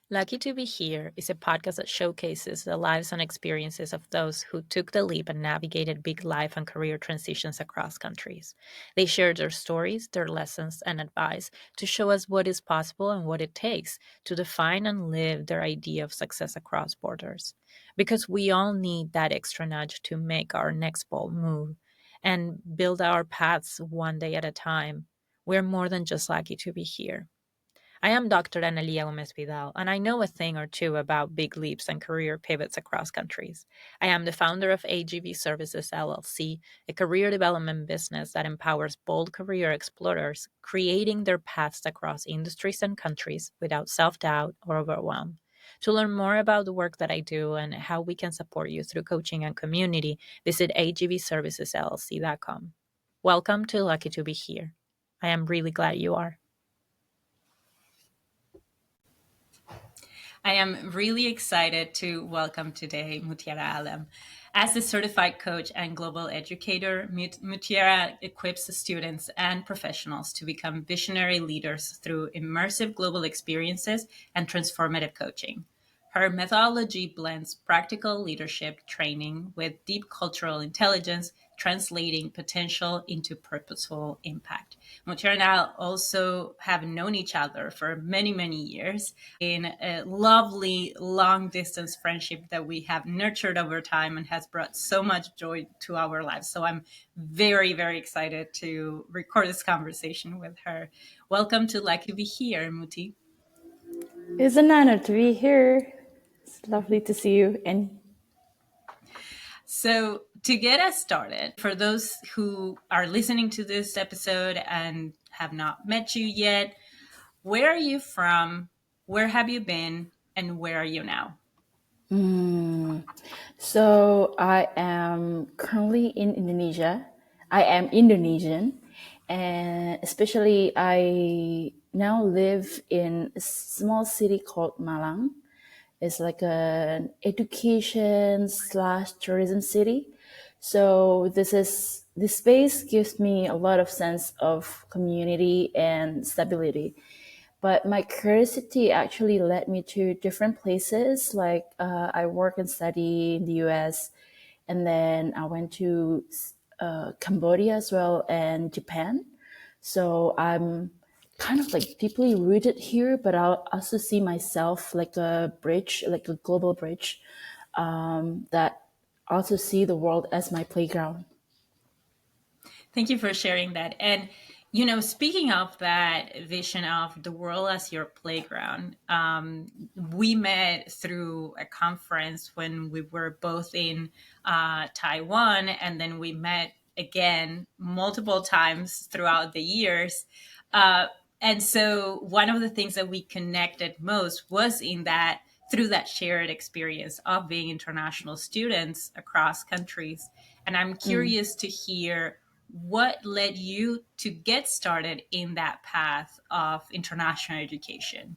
Lucky to Be Here is a podcast that showcases the lives and experiences of those who took the leap and navigated big life and career transitions across countries. They share their stories, their lessons, and advice to show us what is possible and what it takes to define and live their idea of success across borders. Because we all need that extra nudge to make our next bold move and build our paths one day at a time. We're more than just lucky to be here. I am Dr. Analia Gomez Vidal, and I know a thing or two about big leaps and career pivots across countries. I am the founder of AGV Services LLC, a career development business that empowers bold career explorers, creating their paths across industries and countries without self doubt or overwhelm. To learn more about the work that I do and how we can support you through coaching and community, visit agvservicesllc.com. Welcome to Lucky to Be Here. I am really glad you are. I am really excited to welcome today Mutiara Alam. As a certified coach and global educator, Mutiara equips students and professionals to become visionary leaders through immersive global experiences and transformative coaching. Her methodology blends practical leadership training with deep cultural intelligence, translating potential into purposeful impact. Mutiara and I also have known each other for many, many years in a lovely long distance friendship that we have nurtured over time and has brought so much joy to our lives. So I'm very, very excited to record this conversation with her. Welcome to Lucky to Be Here, Muti. It's an honor to be here. It's lovely to see you. And So, to get us started, for those who are listening to this episode and have not met you yet, where are you from? Where have you been? And where are you now? so I am currently in Indonesia. I am Indonesian, and especially I now live in a small city called Malang. It's like an education slash tourism city. So this space gives me a lot of sense of community and stability. But my curiosity actually led me to different places. Like I work and study in the U.S., and then I went to Cambodia as well and Japan. So I'm kind of like deeply rooted here, but I'll also see myself like a bridge, like a global bridge that also see the world as my playground. Thank you for sharing that. And, speaking of that vision of the world as your playground, we met through a conference when we were both in Taiwan, and then we met again multiple times throughout the years. And so one of the things that we connected most was in that through that shared experience of being international students across countries. And I'm curious to hear what led you to get started in that path of international education.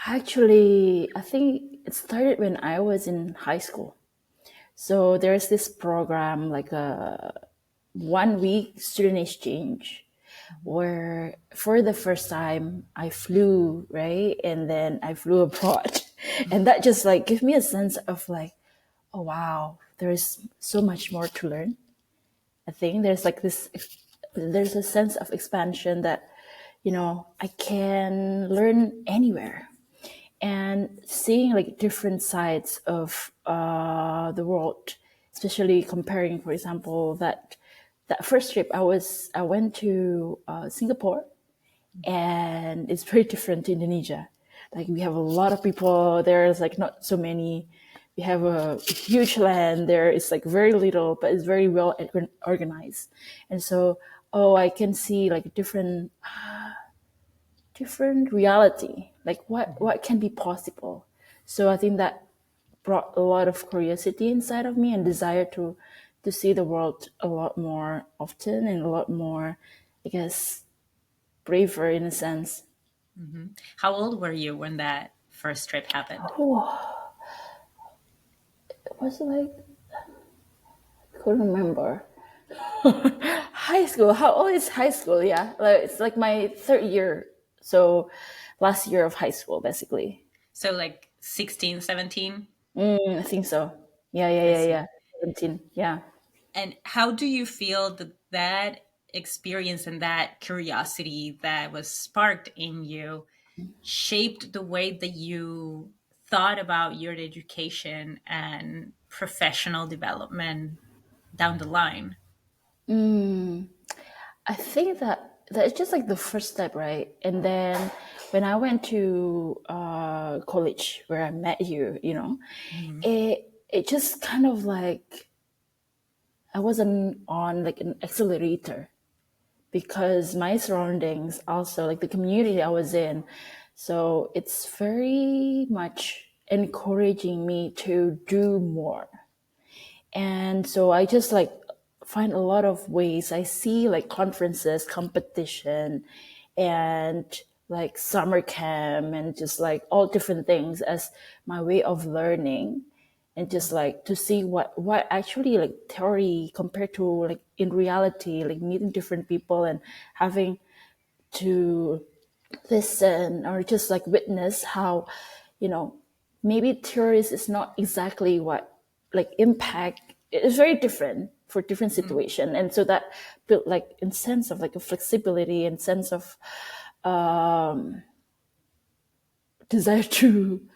Actually, I think it started when I was in high school. So there's this program like a 1 week student exchange where for the first time I flew, right? And then I flew abroad. And that just like gave me a sense of like, oh wow, there's so much more to learn. I think there's a sense of expansion that, I can learn anywhere. And seeing like different sides of the world, especially comparing, for example, that first trip I went to Singapore, and it's very different to Indonesia. Like we have a lot of people. There's like not so many. We have a huge land. There is like very little, but it's very well organized. And so, I can see like different reality, like what can be possible. So I think that brought a lot of curiosity inside of me and desire to see the world a lot more often and a lot more, I guess, braver in a sense. How old were you when that first trip happened? Oh, it was like I couldn't remember. High school. How old is high school? Yeah, like it's like my third year. So last year of high school, basically. So like 16, 17. I think so. Yeah, yeah, I yeah, see. yeah. 17. Yeah. And how do you feel that that experience and that curiosity that was sparked in you shaped the way that you thought about your education and professional development down the line? I think that that's just like the first step, right? And then when I went to college where I met you, Mhm. it just kind of like I wasn't on like an accelerator because my surroundings also like the community I was in, so it's very much encouraging me to do more. And so I just like find a lot of ways. I see like conferences, competition, and like summer camp and just like all different things as my way of learning, and just like to see what actually like theory compared to like in reality, like meeting different people and having to listen or just like witness how, you know, maybe theories is not exactly what like impact. It's very different for different Mhm. situation, and so that built like in sense of like a flexibility and sense of desire to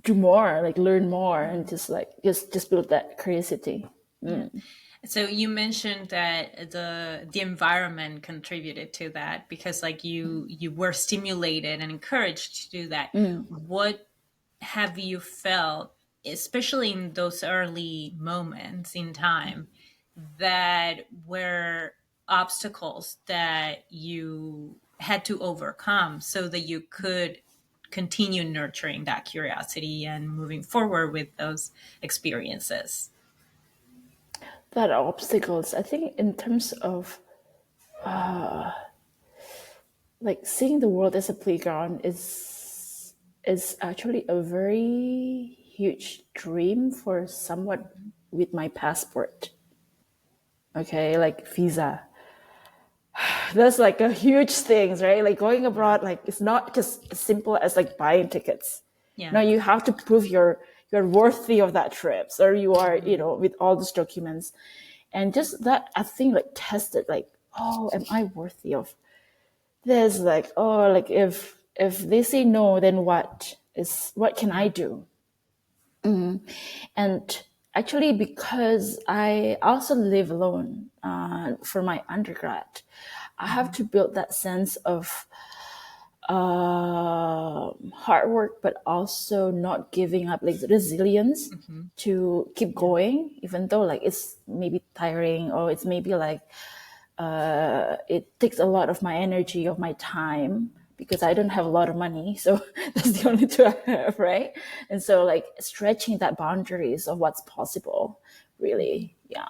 do more, like learn more, and just like just build that curiosity. Yeah. So you mentioned that the environment contributed to that because like you were stimulated and encouraged to do that. What have you felt, especially in those early moments in time, that were obstacles that you had to overcome so that you could continue nurturing that curiosity and moving forward with those experiences? That are obstacles, I think, in terms of like seeing the world as a playground is actually a very huge dream for someone with my passport. Okay, like visa. That's like a huge thing, right? Like going Yeah. abroad, like it's not just as simple as like buying tickets. Yeah. No, you have to prove you're worthy of that trip. So you are, Mhm. with all those documents. And just that I think like tested like, oh, am I worthy of this? Like, oh, like if they say no, then what can I Yeah. do? And actually, because I also live alone for my undergrad, I have Mhm. to build that sense of hard work, but also not giving up, like resilience Mhm. to keep Yeah. going, even though like it's maybe tiring or it's maybe like it takes a lot of my energy, of my time, because I don't have a lot of money. So that's the only two I have, right? And so like stretching that boundaries of what's possible, Mhm. really, yeah.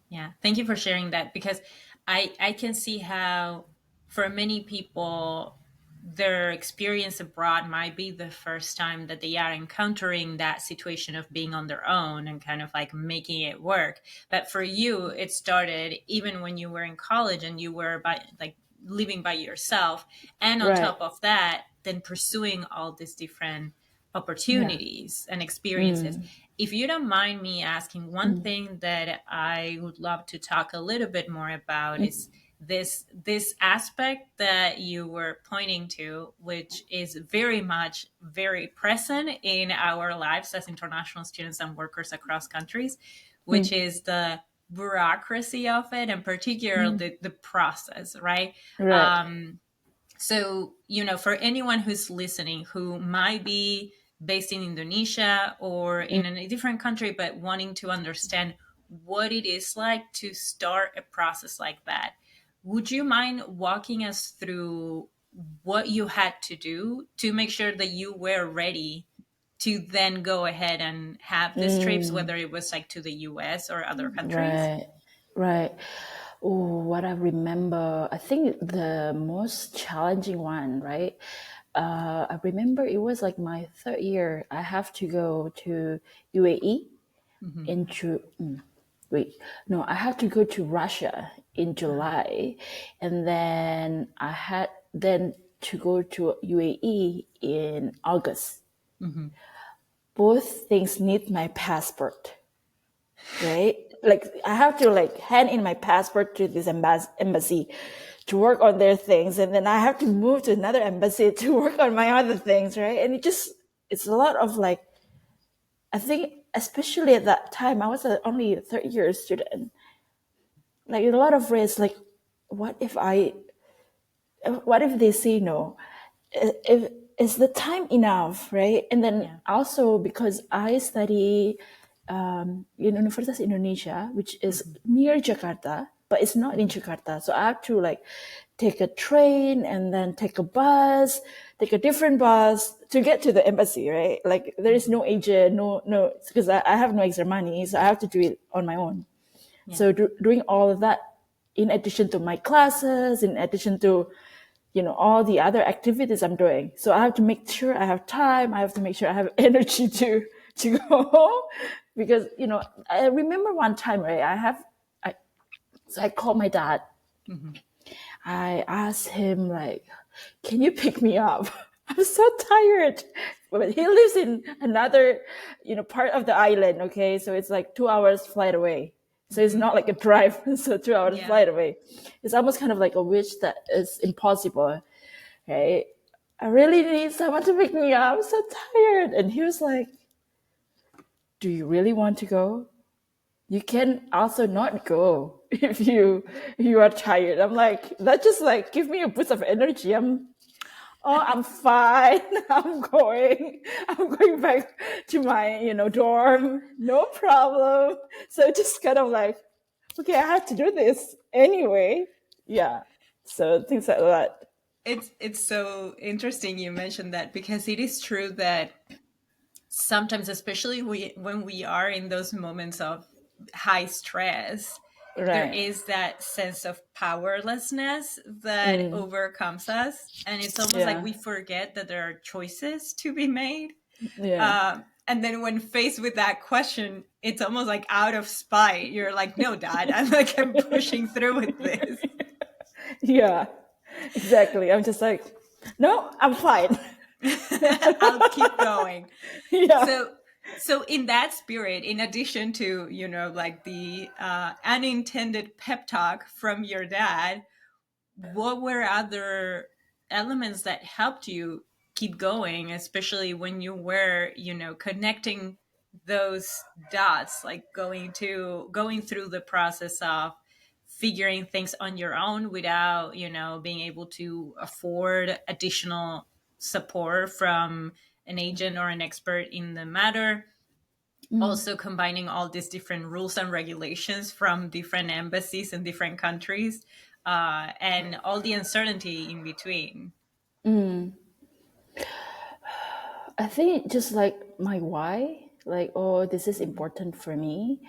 Yeah, thank you for sharing that because I can see how for many people their experience abroad might be the first time that they are encountering that situation of being on their own and kind of like making it work. But for you, it started even when you were in college and you were by like living by yourself, and on Right. top of that, then pursuing all these different Yeah. opportunities and experiences. If you don't mind me asking, one thing that I would love to talk a little bit more about is this aspect that you were pointing to, which is very much very present in our lives as international students and workers across countries, which is the bureaucracy of it, and particularly the process, right? Right. Um, so, for anyone who's listening who might be based in Indonesia or in a different country, but wanting to understand what it is like to start a process like that, would you mind walking us through what you had to do to make sure that you were ready to then go ahead and have these trips, whether it was like to the US or other countries? Right. Right. Oh, what I remember, I think the most challenging one, right? I remember it was like my third year. I have to go to UAE Hmm. into wait, no, I have to go to Russia in July, and then I had then to go to UAE in August. Mm-hmm. Both things need my passport, right? Like I have to like hand in my passport to this embassy to work on their things, and then I have to move to another embassy to work on my other things, right? And it's a lot of like, I think especially at that time I was only a third year student, like a lot of risk, like what if I what if they say no? If is the time enough, right? And then Yeah. also because I study in Universitas Indonesia, which is Mm-hmm. near Jakarta, but it's not in Mm-hmm. Jakarta. So I have to like take a train and then take a bus, take a different bus to get to the embassy, right? Like there is Mm-hmm. no agent, no, because I have no extra money, so I have to do it on my own. Yeah. So doing all of that, in addition to my classes, in addition to all the other activities I'm doing, so I have to make sure I have time. I have to make sure I have energy to go, because I remember one time, right? I called my dad. Mm-hmm. I asked him like, "Can you pick me up? I'm so tired." But he lives in another, part of the island. Okay, so it's like 2 hours flight away. So it's Mm-hmm. not like a drive. So 2 hours Yeah. flight away. It's almost kind of like a wish that is impossible. Right? I really need someone to pick me up. I'm so tired. And he was like, "Do you really want to go? You can also not go if you are tired." I'm like, that just like give me a boost of energy. I'm fine. I'm going back to my dorm, no problem. So just kind of like, okay, I have to do this anyway. Yeah, so things like that. It's so interesting you mentioned that, because it is true that sometimes, especially when we are in those moments of high stress, there Right. is that sense of powerlessness that Mm, overcomes us, and it's almost like yeah. we forget that there are choices to be made. Yeah. And then when faced with that question, it's almost like out of spite, you're like, no, dad, I'm pushing through with this. Yeah, exactly. I'm just like, no, I'm fine. I'll keep going. Yeah. So so in that spirit, in addition to like the unintended pep talk from your dad, what were other elements that helped you keep going, especially when you were connecting those dots, like going through the process of figuring things on your own without being able to afford additional support from an agent or an expert in the matter, also combining all these different rules and regulations from different embassies in different countries, and all the uncertainty in between. I think just like my why, like, oh, this is important for me,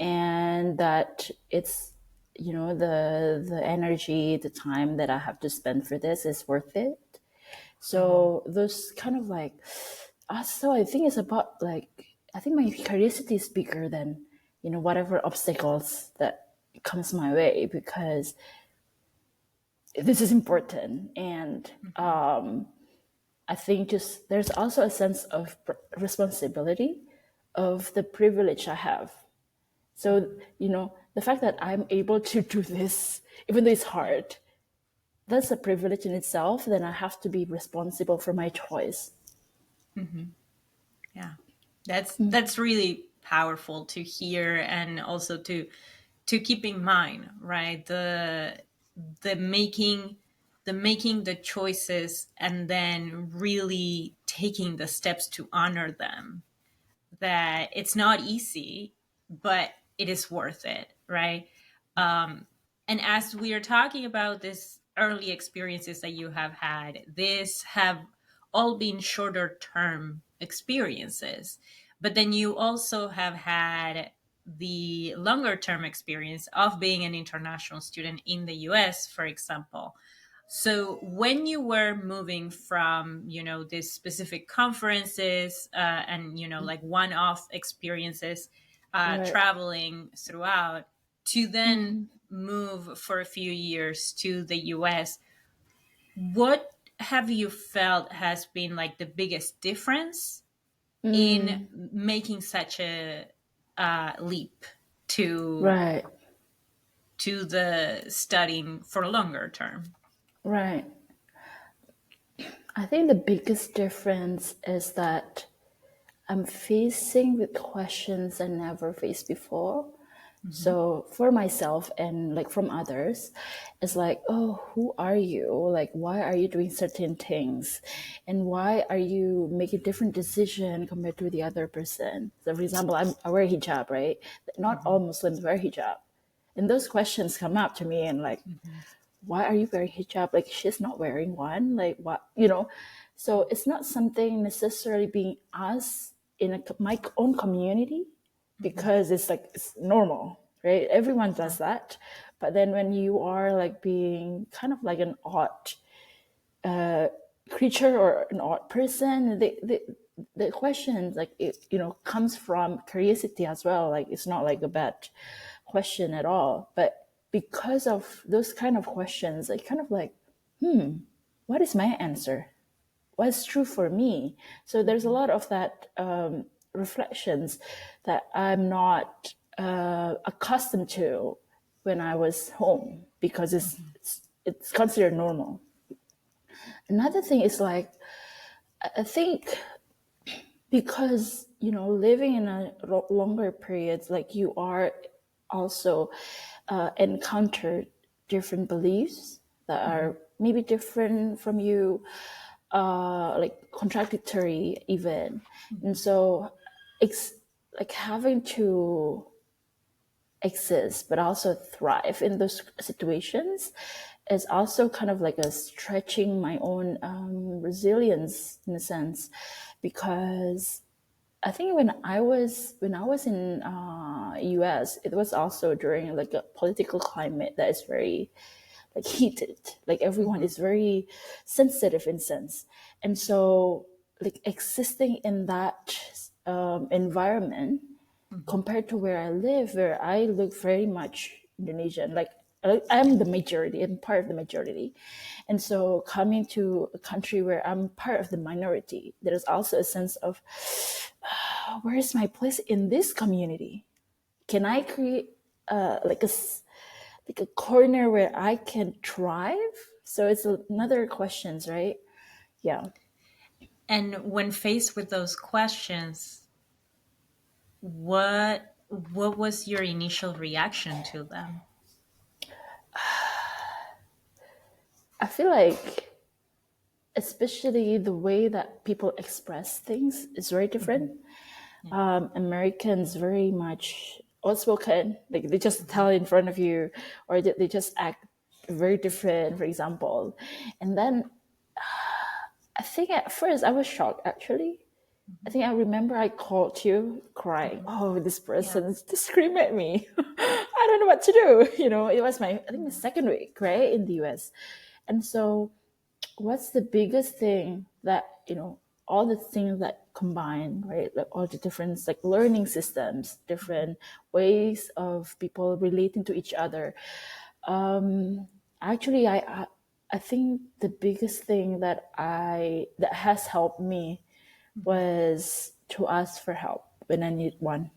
and that it's, the energy, the time that I have to spend for this is worth it. Mhm. So those kind of like, so I think it's about like, I think my curiosity is bigger than, whatever obstacles that comes my way, because this is important. And Mhm. I think just there's also a sense of responsibility of the privilege I have. So, Mhm. the fact that I'm able to do this, even though it's Yeah. hard, that's a privilege in itself. Then I have to be responsible for my choice. Mhm. Yeah. That's really powerful to hear, and also to keep in mind, right? The making the choices, and then really taking the steps to honor them, that it's not easy, but it is worth it, right? And as we are talking about this early experiences that you have had, this have all been shorter term experiences, but then you also have had the longer term experience of being an international student in the US, for example. So when you were moving from, these specific conferences, and, like one-off experiences, Right. traveling throughout, to then move for a few years to the US, what have you felt has been like the biggest difference in making such a leap to Right, the studying for a longer term? right. I think the biggest difference is that I'm facing with questions I never faced before. Mm-hmm. So for myself and like from others, it's like, oh, who are you? Like, why are you doing certain things? And why are you making different decision compared to the other person? So for example, I wear hijab, right? Not all Muslims wear hijab. And those questions come up to me and like, Mm-hmm. why are you wearing hijab? Like she's not wearing one. Like what, you know? So it's not something necessarily being asked in my own community Mm-hmm. because it's like it's normal, right? Everyone Yeah. does that. But then when you are like being kind of like an odd creature or an odd person, the question like it, comes from curiosity as well. Like it's not like a bad question at all, but because of those kind of questions, I kind of like, what is my answer? What's true for me? So there's a Mm-hmm. lot of that reflections that I'm not accustomed to when I was home because Mm-hmm. it's considered normal. Another thing is like I think because living in a longer periods, like you are also encounter different beliefs that Mm-hmm. are maybe different from you, like contradictory even. And so it's like having to exist but also thrive in those situations is also kind of like a stretching my own resilience in a sense, because I think when I was in US, it was also during like a political climate that is very like heated. Like everyone Mm-hmm. is very sensitive in sense, and so like existing in that environment Mm-hmm. compared to where I live, where I look very much Indonesian. Like I'm the majority, I'm part of the majority. And so coming to a country where I'm part of the minority, there's also a sense of where is my place in this community? Can I create like a corner where I can thrive? So it's another questions, right? Yeah. And when faced with those questions, what was your initial reaction to them? I feel like especially the way that people express things is very Mm-hmm. different. Yeah. Americans very much outspoken, like they just Mm-hmm. tell in front of you, or they just act very different, for example. And then I think at first I was shocked actually. I think I remember I called you crying. Mm-hmm. Oh, this Yeah. person just screamed at me. I don't know what to do. It was I think the Mm-hmm. second week, right, in the US. And so what's the biggest thing that all the things that combine, right, like all the different like learning systems, different ways of people relating to each other. Actually, I think the biggest thing that has helped me Mm-hmm. was to ask for help when I need one.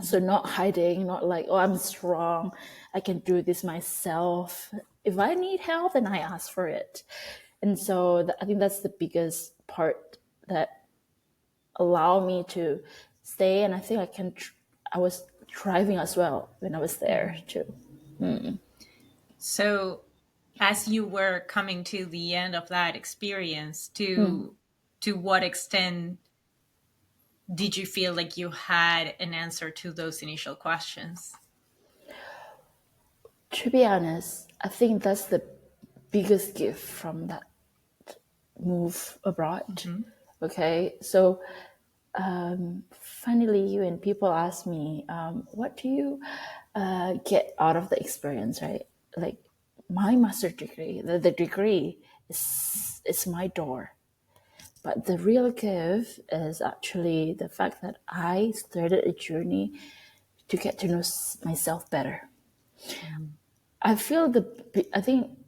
So Mm-hmm. not hiding, not like, oh, I'm strong, I can do this myself. If I need help, then I ask for it. And so I think that's the biggest part that allow me to stay. And I think I was thriving as well when I was there Mm-hmm. too. So, as you were coming to the end of that experience, to what extent did you feel like you had an answer to those initial questions? To be honest, I think that's the biggest gift from that move abroad. Mm-hmm. Okay, so finally, when people ask me, what do you get out of the experience, right? Like my master degree, the degree is my door. But the real gift is actually the fact that I started a journey to get to know myself better. Mhm. I think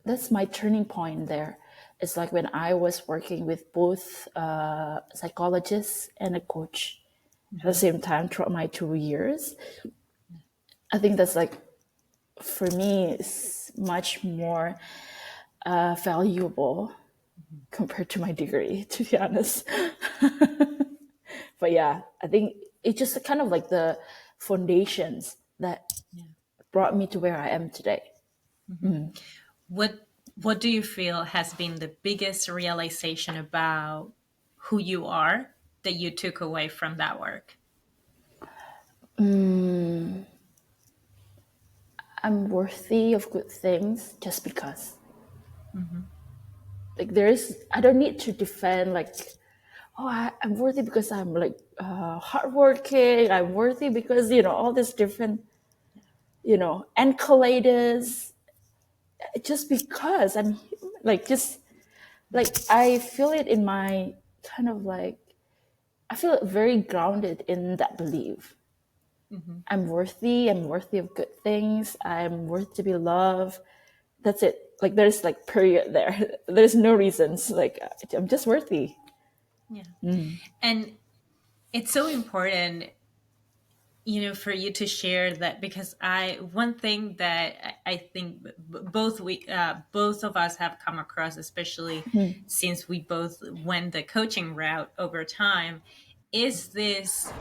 that's my turning point there. It's like when I was working with both psychologists and a coach at the Mhm. same time throughout my 2 years. I think that's like, for me, it's much more valuable compared to my degree, to be honest. But yeah, I think it's just kind of like the foundations that Yeah. brought me to where I am today. Mhm. What do you feel has been the biggest realization about who you are that you took away from that work? I'm worthy of good things just because. Mhm. Like, I don't need to defend, like, oh, I'm worthy because I'm like hardworking. I'm worthy because, all this different, accolades. Just because I'm like, just like, I feel it in my kind of like, I feel very grounded in that belief. Mhm. I'm worthy of good things. I'm worth to be loved. That's it. Like, there's like period there. There's no reasons. Like, I'm just worthy. Yeah. And it's so important, for you to share that, because one thing that I think both of us have come across, especially since we both went the coaching route over time, is this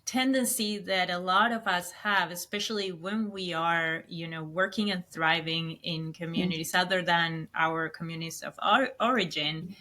tendency that a lot of us have, especially when we are, working and thriving in communities other than our communities of origin,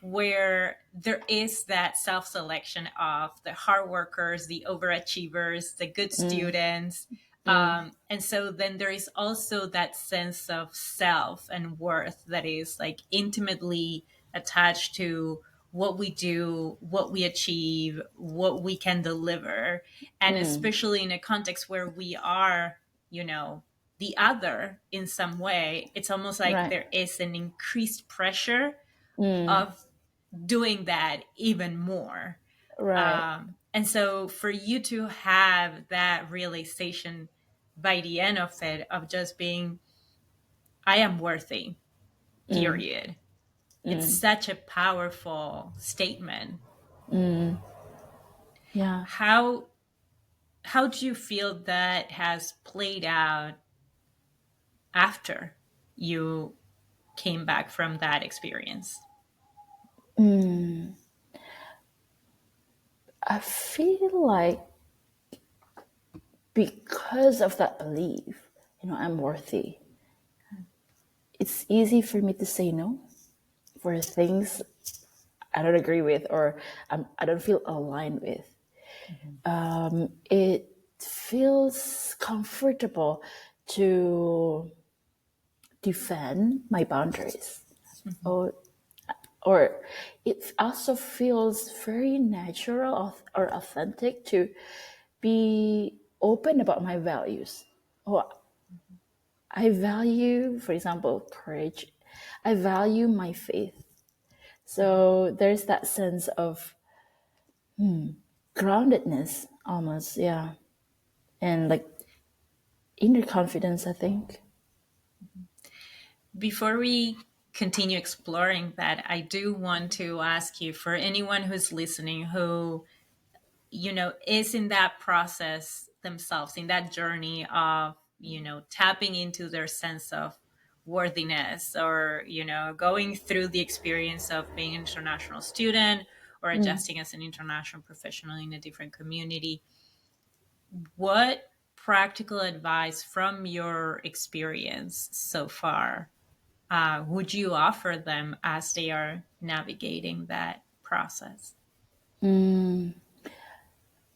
where there is that self-selection of the hard workers, the overachievers, the good students. And so then there is also that sense of self and worth that is like intimately attached to what we do, what we achieve, what we can deliver. And especially in a context where we are, the other in some way, it's almost like Right. there is an increased pressure of doing that even more. Right. And so for you to have that realization by the end of it, of just being, I am worthy, period. It's such a powerful statement. Yeah. How how do you feel that has played out after you came back from that experience? I feel like because of that belief, I'm worthy. It's easy for me to say no for things I don't agree with, or I don't feel aligned with. Mhm. It feels comfortable to defend my boundaries. Mhm. Or, or it also feels very natural or authentic to be open about my values. Oh, I value, for example, courage. I value my faith. So there's that sense of groundedness almost, yeah. And like inner confidence, I think. Before we continue exploring that, I do want to ask you, for anyone who's listening who, is in that process themselves, in that journey of, tapping into their sense of worthiness, or, going through the experience of being an international student or adjusting as an international professional in a different community, what practical advice from your experience so far would you offer them as they are navigating that process?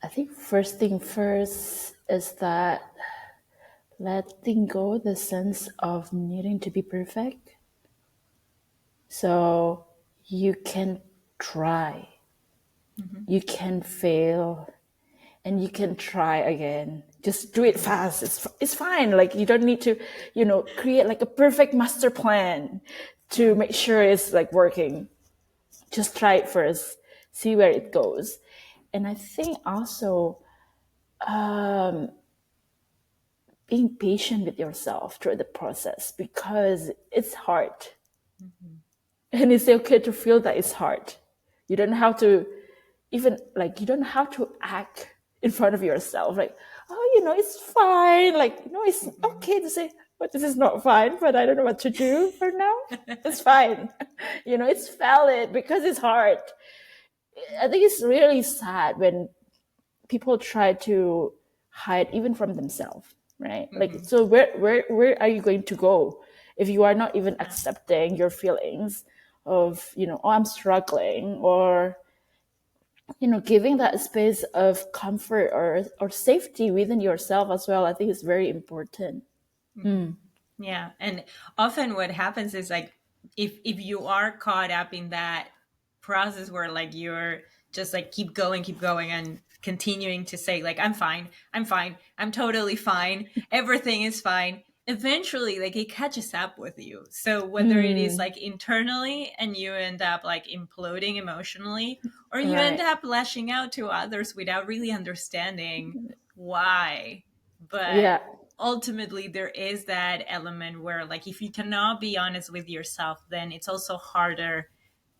I think first thing first is that letting go the sense of needing to be perfect. So you can try, Hmm. you can fail, and you can try again. Just do it fast. It's fine. Like, you don't need to, create like a perfect master plan to make sure it's like working. Just try it first, see where it goes. And I think also being patient with yourself through the process, because it's hard. And it's okay to feel that it's hard. You don't have to even like, you don't have to act in front of yourself like, oh, it's fine. Like, it's Mhm. okay to say, but this is not fine, but I don't know what to do for now. It's fine. It's valid because it's hard. I think it's really sad when people try to hide even from themselves, right? Like, Mhm. so where are you going to go if you are not even accepting your feelings of, oh, I'm struggling, or giving that space of comfort or safety within yourself as well. I think it's very important. Mhm. Yeah, and often what happens is like if you are caught up in that process where like you're just like keep going and continuing to say like I'm fine, I'm totally fine, everything is fine. Eventually like it catches up with you. So whether it is Mm, like internally and you end up like imploding emotionally, or you end right. up lashing out to others without really understanding why. But Yeah. ultimately there is that element where like if you cannot be honest with yourself, then it's also harder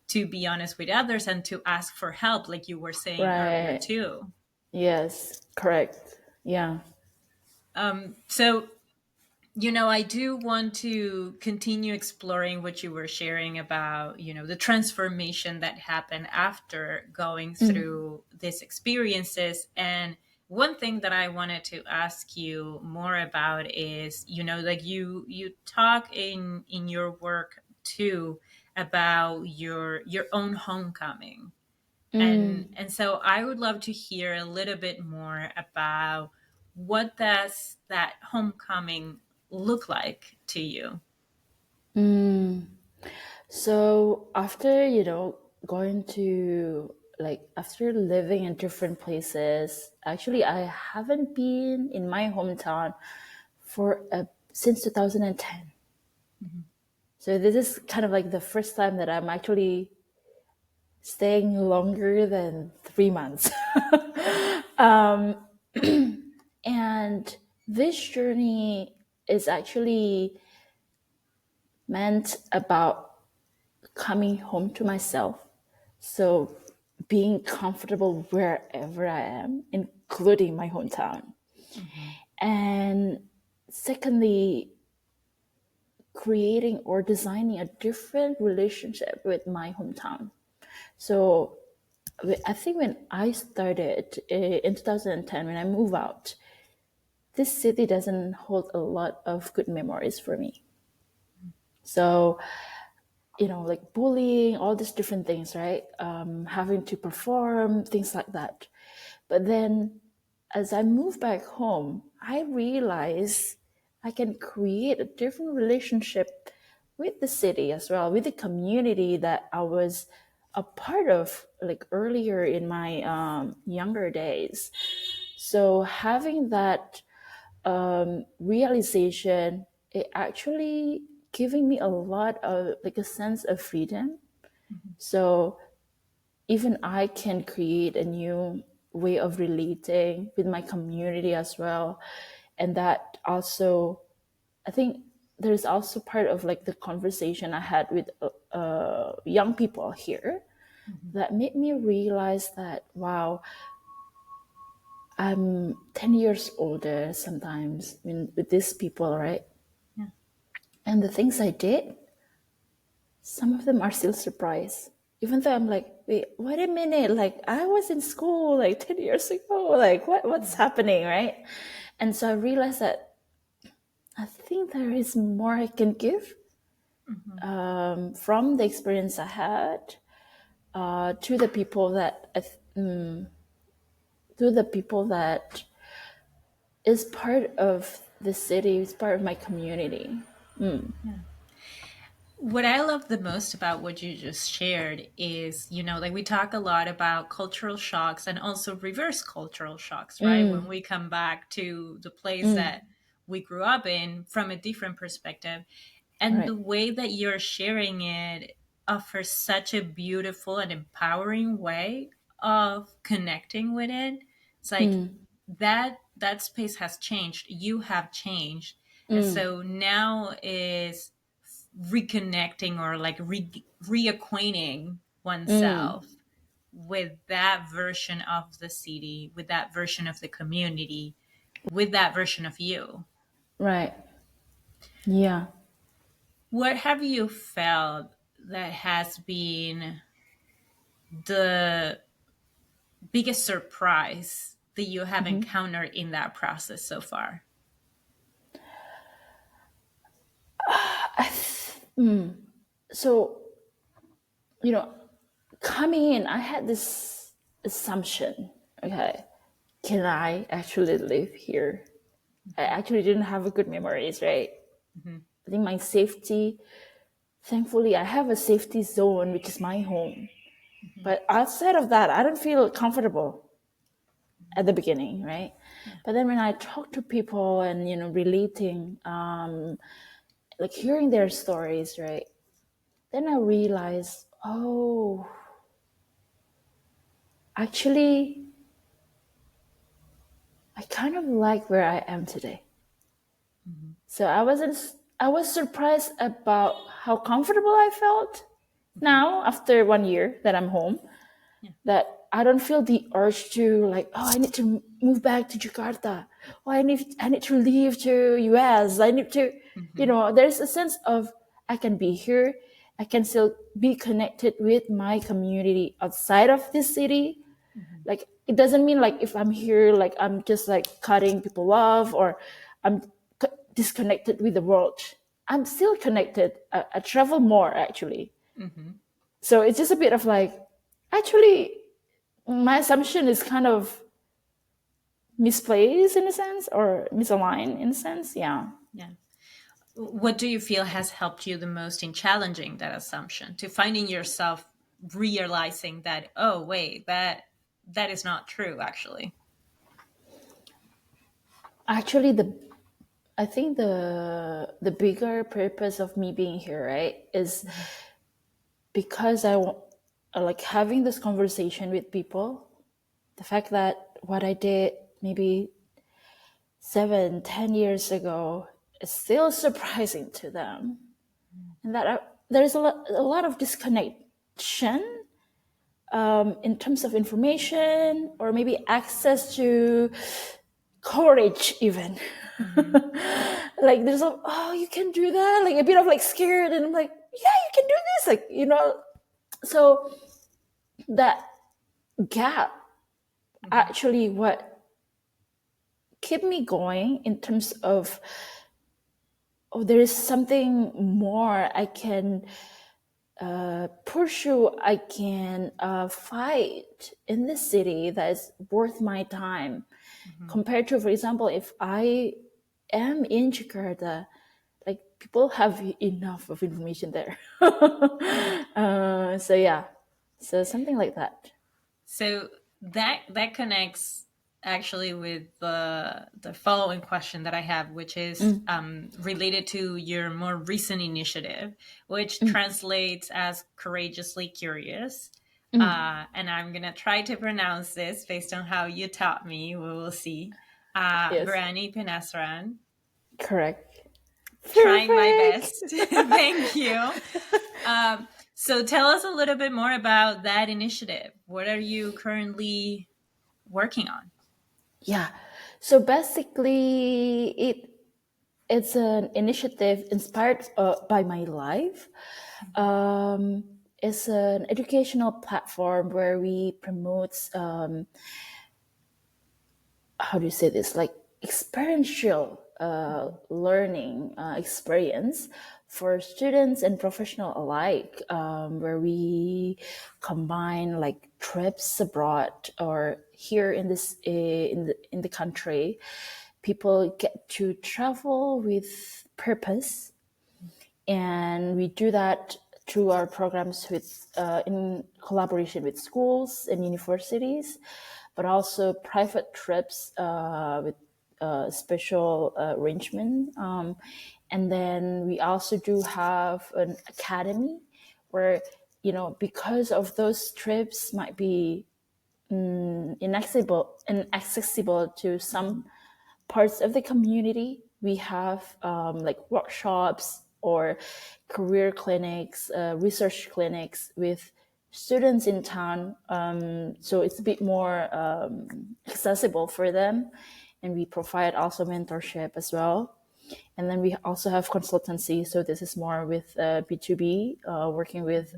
to be honest with others and to ask for help, like you were saying earlier Right. too. Yes. Correct. Yeah. So I do want to continue exploring what you were sharing about, the transformation that happened after going Mm, through these experiences. And one thing that I wanted to ask you more about is, like you talk in your work too about your own homecoming. mm, And so I would love to hear a little bit more about what does that homecoming look like to you? mm. So after, going to, like, after living in different places, actually, I haven't been in my hometown for since 2010. Mhm. So this is kind of like the first time that I'm actually staying longer than 3 months. And this journey is actually meant about coming home to myself. So being comfortable wherever I am, including my hometown. Mhm. And secondly, creating or designing a different relationship with my hometown. So I think when I started in 2010, when I moved out, this city doesn't hold a lot of good memories for me. So, like bullying, all these different things, right? Having to perform, things like that. But then as I moved back home, I realized I can create a different relationship with the city as well, with the community that I was a part of like earlier in my younger days. So having that realization, it actually giving me a lot of like a sense of freedom. Mhm. So even I can create a new way of relating with my community as well. And that also, I think there's also part of like the conversation I had with young people here Mhm. that made me realize that, wow, I'm 10 years older sometimes with these people, right? Yeah. And the things I did, some of them are still surprised. Even though I'm like, wait a minute, like I was in school like 10 years ago, like what's Mhm. happening, right? And so I realized that I think there is more I can give Mhm. from the experience I had to the people that to the people that is part of the city, is part of my community. Yeah. What I love the most about what you just shared is, like we talk a lot about cultural shocks and also reverse cultural shocks, right? When Mm, we come back to the place mm, that we grew up in from a different perspective. And right. the way that you're sharing it offers such a beautiful and empowering way of connecting with it. It's like Mm, that space has changed. You have changed. And so now is reconnecting or like reacquainting oneself with that version of the city, with that version of the community, with that version of you. Right. Yeah. What have you felt that has been the biggest surprise that you have encountered in that process so far? So, coming in, I had this assumption, okay, can I actually live here? I actually didn't have a good memories, right? Mm-hmm. I think my safety, thankfully, I have a safety zone, which is my home. Mm-hmm. But outside of that, I don't feel comfortable at the beginning, right? Yeah. But then when I talk to people and, relating, like hearing their stories, right? Then I realize, oh, actually, I kind of like where I am today. Mm-hmm. So I was surprised about how comfortable I felt Mm-hmm. now after 1 year that I'm home, Yeah. that I don't feel the urge to like, oh, I need to move back to Jakarta. Oh, I need to leave to US. I need to, Mm-hmm. there's a sense of I can be here. I can still be connected with my community outside of this city. Mm-hmm. Like, it doesn't mean like if I'm here, like I'm just like cutting people off or I'm disconnected with the world. I'm still connected. I travel more actually. Mm-hmm. So it's just a bit of like, actually, my assumption is kind of misplaced in a sense or misaligned in a sense. Yeah. Yeah. What do you feel has helped you the most in challenging that assumption, to finding yourself realizing that, oh wait, that is not true actually? Actually, I think the bigger purpose of me being here, right, is Mm-hmm. because I want like having this conversation with people. The fact that what I did maybe 7, 10 years ago is still surprising to them, and that there's a lot of disconnection in terms of information or maybe access to courage even. Mm-hmm. Like there's a, oh, you can do that, like a bit of like scared, and I'm like, yeah, you can do this, like, so that gap Mm-hmm. actually what kept me going in terms of, oh, there is something more I can pursue, I can fight in this city that is worth my time, Mm-hmm. compared to, for example, if I am in Jakarta, like people have enough of information there. So yeah, so something like that. So that connects actually with the following question that I have, which is related to your more recent initiative, which translates as courageously curious. And I'm gonna try to pronounce this based on how you taught me. We will see. Yes, Berani Penasaran. correct. Trying my Perfect. best. Thank you. So tell us a little bit more about that initiative. What are you currently working on? Yeah. So basically, it's an initiative inspired by my life. It's an educational platform where we promote, how do you say this, like experiential learning experience for students and professional alike, where we combine like trips abroad or here in this in the country. People get to travel with purpose, and we do that through our programs with in collaboration with schools and universities, but also private trips with special arrangement. And then we also do have an academy where, because of those trips might be inaccessible to some parts of the community. We have like workshops or career clinics, research clinics with students in town. So it's a bit more accessible for them. And we provide also mentorship as well. And then we also have consultancy. So this is more with B2B, working with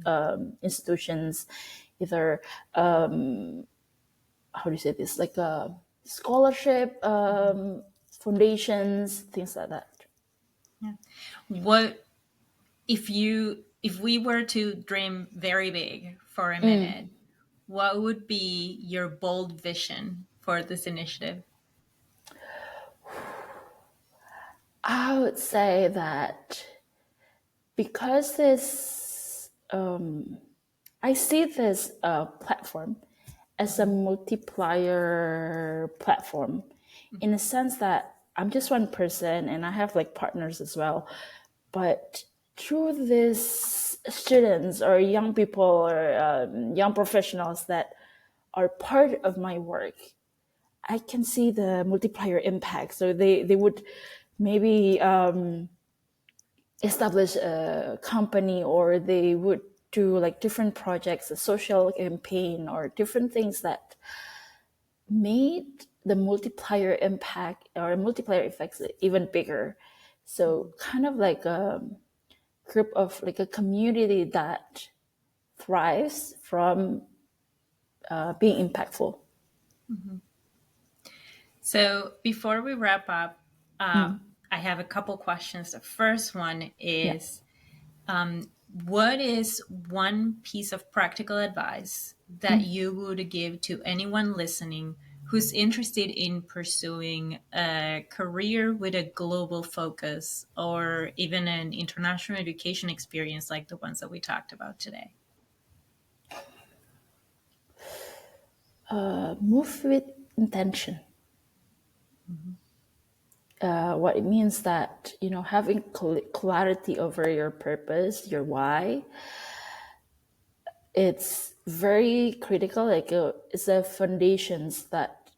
institutions, either how do you say this, like a scholarship, foundations, things like that. Yeah. What if we were to dream very big for a minute, what would be your bold vision for this initiative? I would say that because this, I see this platform as a multiplier platform, in a sense that I'm just one person and I have like partners as well. But through this students or young people or young professionals that are part of my work, I can see the multiplier impact. So they would maybe establish a company, or they would do like different projects, a social campaign, or different things that made the multiplier impact or multiplier effects even bigger. So kind of like a group of like a community that thrives from being impactful. So before we wrap up, I have a couple questions. The first one Yeah. is, what is one piece of practical advice that you would give to anyone listening who's interested in pursuing a career with a global focus or even an international education experience like the ones that we talked about today? Move with intention. What it means that, having clarity over your purpose, your why, it's very critical. Like it's a foundations that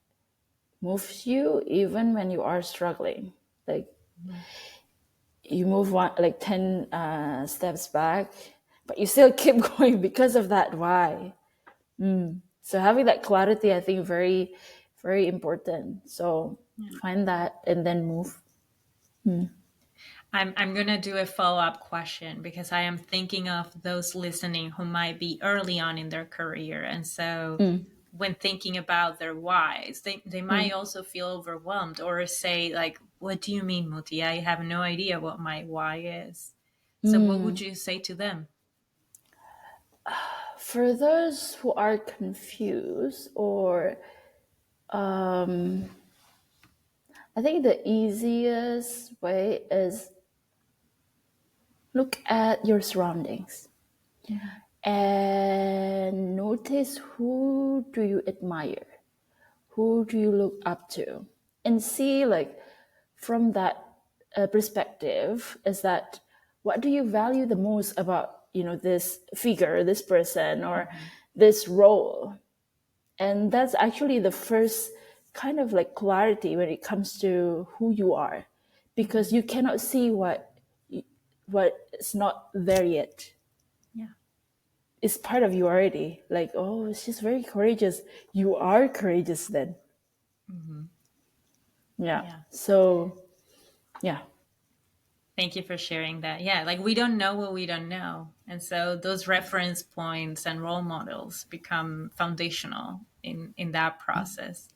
moves you even when you are struggling. Like you move one like 10 steps back, but you still keep going because of that why. So having that clarity, I think, very, very important. So Yeah. find that and then move. I'm going to do a follow-up question because I am thinking of those listening who might be early on in their career. And so when thinking about their whys, they might also feel overwhelmed or say like, what do you mean, Muti? I have no idea what my why is. So what would you say to them? For those who are confused, or I think the easiest way is look at your surroundings and notice, who do you admire, who do you look up to, and see, like, from that perspective, is that what do you value the most about, this figure, this person, or this role. And that's actually the first kind of like clarity when it comes to who you are, because you cannot see what is not there yet. Yeah. It's part of you already. Like, oh, she's very courageous. You are courageous then. Yeah. Yeah. So, yeah. Thank you for sharing that. Yeah, like we don't know what we don't know. And so those reference points and role models become foundational in that process.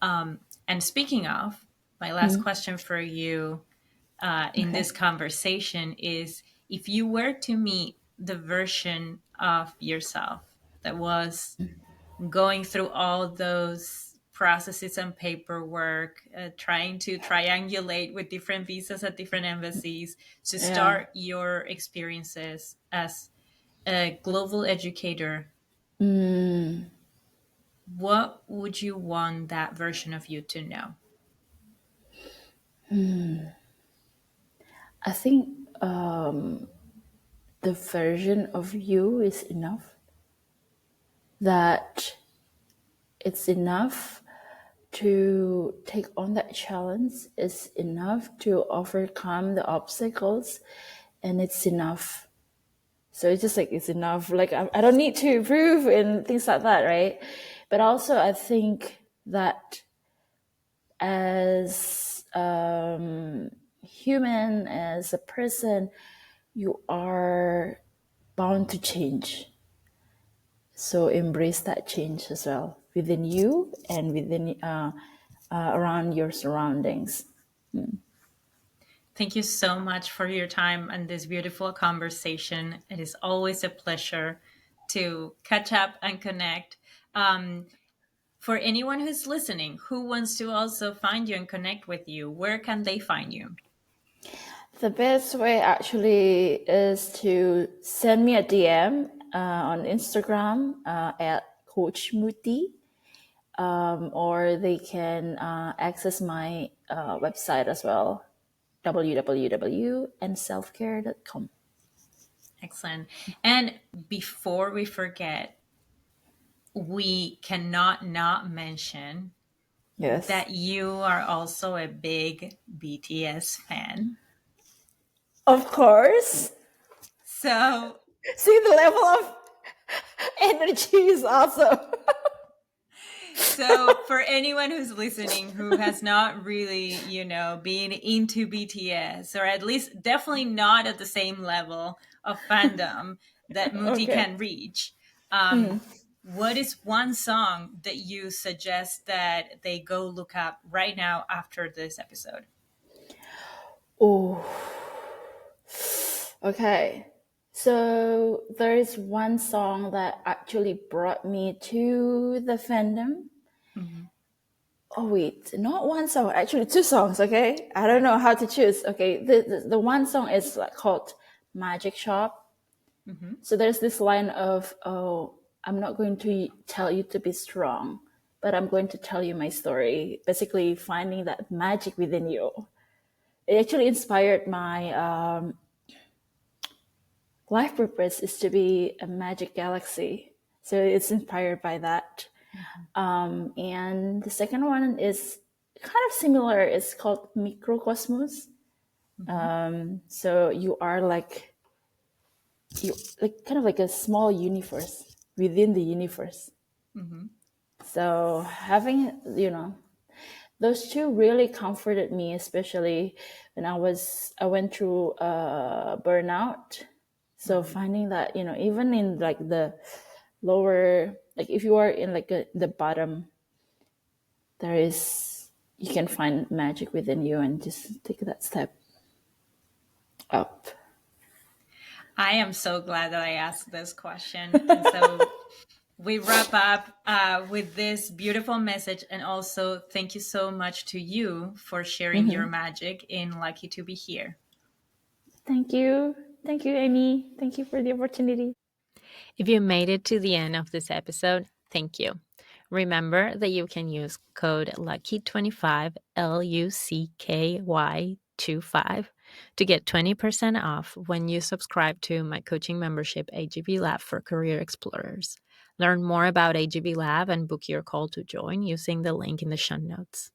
And speaking of, my last question for you in Okay. this conversation is, if you were to meet the version of yourself that was going through all those processes and paperwork, trying to triangulate with different visas at different embassies to Yeah. start your experiences as a global educator, what would you want that version of you to know? I think the version of you is enough. That it's enough to take on that challenge is enough to overcome the obstacles, and it's enough. So it's just like it's enough. Like I don't need to prove and things like that, right? But also I think that as human, as a person, you are bound to change. So embrace that change as well within you and within around your surroundings. Thank you so much for your time and this beautiful conversation. It is always a pleasure to catch up and connect. For anyone who's listening, who wants to also find you and connect with you, where can they find you? The best way actually is to send me a DM on Instagram at Coach Muti, or they can access my website as well, www.selfcare.com. Excellent. And before we forget, we cannot not mention Yes. that you are also a big BTS fan. Of course. So, See, the level of energy is awesome. so for anyone who's listening who has not really, been into BTS, or at least definitely not at the same level of fandom that Muti Okay. can reach, what is one song that you suggest that they go look up right now after this episode? Oh, okay. So there is one song that actually brought me to the fandom. Mm-hmm. Oh wait, not one song, actually two songs. Okay, I don't know how to choose. Okay, the one song is like called Magic Shop. Mm-hmm. So there's this line of, "Oh, I'm not going to tell you to be strong, but I'm going to tell you my story." Basically, finding that magic within you. It actually inspired my life purpose is to be a magic galaxy. So it's inspired by that. And the second one is kind of similar. It's called Microcosmos. Mm-hmm. So you like kind of like a small universe within the universe. Mm-hmm. So having those two really comforted me, especially when I went through burnout. So Mm-hmm. finding that even in like the lower, like if you are in like the bottom, there is you can find magic within you and just take that step up. I am so glad that I asked this question. And so we wrap up with this beautiful message. And also, thank you so much to you for sharing your magic in Lucky to Be Here. Thank you, Amy. Thank you for the opportunity. If you made it to the end of this episode, thank you. Remember that you can use code LUCKY25, LUCKY25, to get 20% off when you subscribe to my coaching membership, AGB Lab for Career Explorers. Learn more about AGB Lab and book your call to join using the link in the show notes.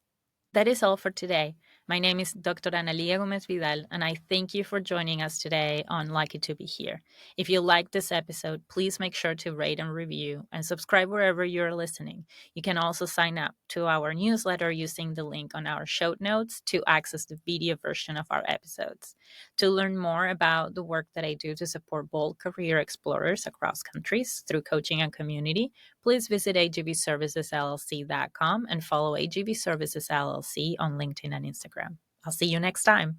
That is all for today. My name is Dr. Analia Gomez Vidal, and I thank you for joining us today on Lucky to Be Here. If you liked this episode, please make sure to rate and review and subscribe wherever you're listening. You can also sign up to our newsletter using the link on our show notes to access the video version of our episodes. To learn more about the work that I do to support bold career explorers across countries through coaching and community, please visit agbservicesllc.com and follow AGB Services LLC on LinkedIn and Instagram. I'll see you next time.